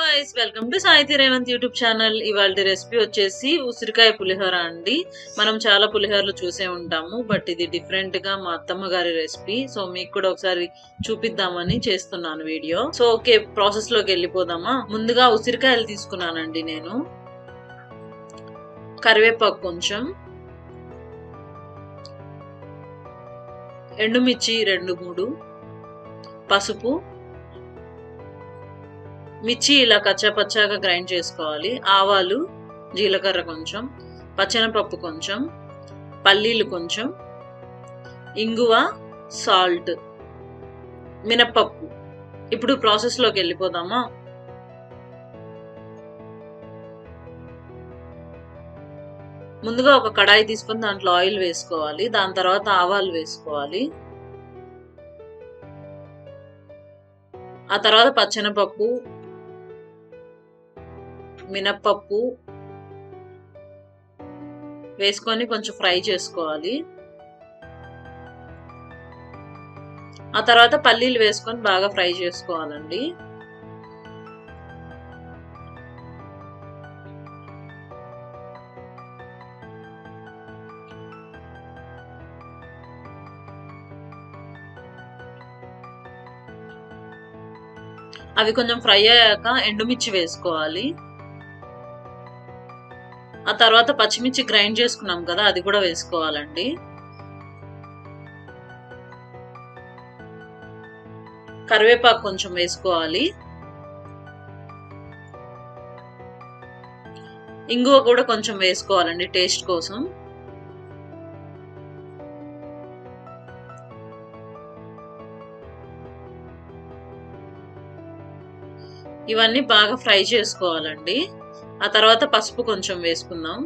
Guys, welcome to Saiti Revanth YouTube channel. ఇవాళ recipe వచ్చేసి ఉసిరికాయ పులిహోర అండి. మనం చాలా పులిహోరలు చూసే ఉంటాము, బట్ ఇది డిఫరెంట్ గా మా అత్తమ్మ గారి రెసిపీ. సో మీకు కూడా ఒకసారి చూపిద్దామని చేస్తున్నాను వీడియో. సో ఓకే, ప్రాసెస్ లోకి వెళ్ళిపోదామా. ముందుగా ఉసిరికాయలు తీసుకున్నానండి నేను. కరివేపాకు కొంచెం, ఎండుమిర్చి 2-3, పసుపు, మిర్చి ఇలా కచ్చాపచ్చాగా గ్రైండ్ చేసుకోవాలి, ఆవాలు, జీలకర్ర కొంచెం, పచ్చెనపప్పు కొంచెం, పల్లీలు కొంచెం, ఇంగువ, సాల్ట్, మినప్పప్పు. ఇప్పుడు ప్రాసెస్ లోకి వెళ్ళిపోదామా. ముందుగా ఒక కడాయి తీసుకొని దాంట్లో ఆయిల్ వేసుకోవాలి. దాని తర్వాత ఆవాలు వేసుకోవాలి. ఆ తర్వాత పచ్చెనపప్పు, మినప్పప్పు వేసుకొని కొంచెం ఫ్రై చేసుకోవాలి. ఆ తర్వాత పల్లీలు వేసుకొని బాగా ఫ్రై చేసుకోవాలండి. అవి కొంచెం ఫ్రై అయ్యాక ఎండుమిర్చి వేసుకోవాలి. ఆ తర్వాత పచ్చిమిర్చి గ్రైండ్ చేసుకున్నాం కదా, అది కూడా వేసుకోవాలండి. కరివేపాకు కొంచెం వేసుకోవాలి. ఇంగువ కూడా కొంచెం వేసుకోవాలండి టేస్ట్ కోసం. ఇవన్నీ బాగా ఫ్రై చేసుకోవాలండి. ఆ తర్వాత పసుపు కొంచెం వేసుకుందాం.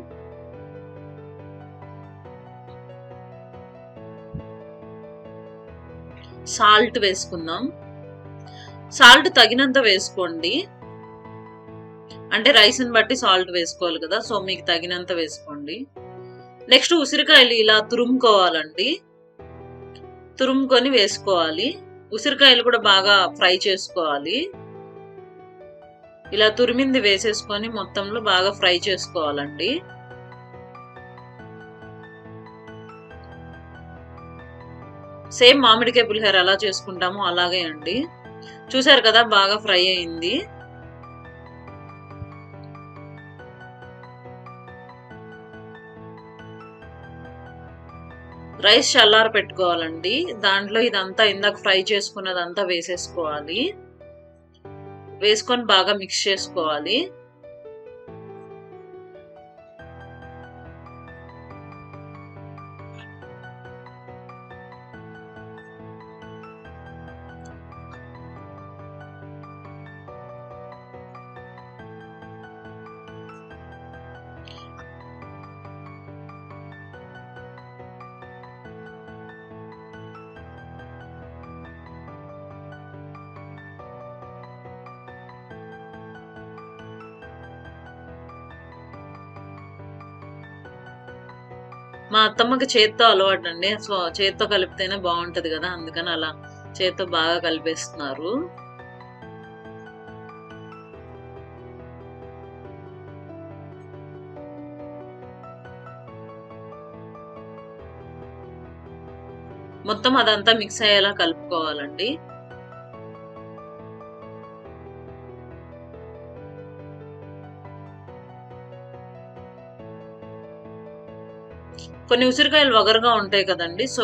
సాల్ట్ వేసుకుందాం. సాల్ట్ తగినంత వేసుకోండి, అంటే రైస్ని బట్టి సాల్ట్ వేసుకోవాలి కదా, సో మీకు తగినంత వేసుకోండి. నెక్స్ట్ ఉసిరికాయలు ఇలా తురుముకోవాలండి. తురుముకొని వేసుకోవాలి. ఉసిరికాయలు కూడా బాగా ఫ్రై చేసుకోవాలి. ఇలా తురిమింది వేసేసుకొని మొత్తంలో బాగా ఫ్రై చేసుకోవాలండి. సేమ్ మామిడికాయ పులిహోర ఎలా చేసుకుంటామో అలాగే అండి. చూసారు కదా, బాగా ఫ్రై అయింది. రైస్ చల్లార పెట్టుకోవాలండి. దాంట్లో ఇదంతా ఇందాక ఫ్రై చేసుకున్నదంతా వేసేసుకోవాలి. వేసుకొని బాగా మిక్స్ చేసుకోవాలి. మా అత్తమ్మకి చేత్తో అలవాటు అండి. సో చేత్తో కలిపితేనే బాగుంటది కదా, అందుకని అలా చేత్తో బాగా కలిపేస్తున్నారు. మొత్తం అదంతా మిక్స్ అయ్యేలా కలుపుకోవాలండి. కొన్ని ఉసిరికాయలు వగరుగా ఉంటాయి కదండి, సో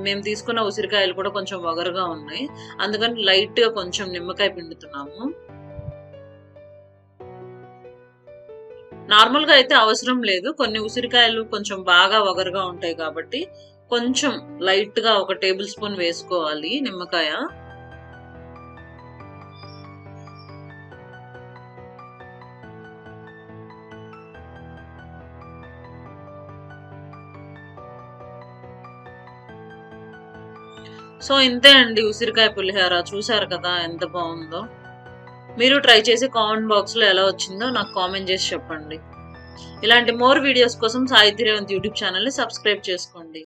మేము తీసుకున్న ఉసిరికాయలు కూడా కొంచెం వగరుగా ఉన్నాయి, అందుకని లైట్ గా కొంచెం నిమ్మకాయ పిండుతున్నాము. నార్మల్ గా అయితే అవసరం లేదు, కొన్ని ఉసిరికాయలు కొంచెం బాగా వగరుగా ఉంటాయి కాబట్టి కొంచెం లైట్ గా 1 టేబుల్ స్పూన్ వేసుకోవాలి నిమ్మకాయ. సో ఇంతే అండి ఉసిరికాయ పులిహోర. చూసారు కదా ఎంత బాగుందో. మీరు ట్రై చేసి కామెంట్ బాక్స్ లో ఎలా వచ్చిందో నాకు కామెంట్ చేసి చెప్పండి. ఇలాంటి మోర్ వీడియోస్ కోసం సాయితి రేవంత్ యూట్యూబ్ ఛానల్ ని సబ్స్క్రైబ్ చేసుకోండి.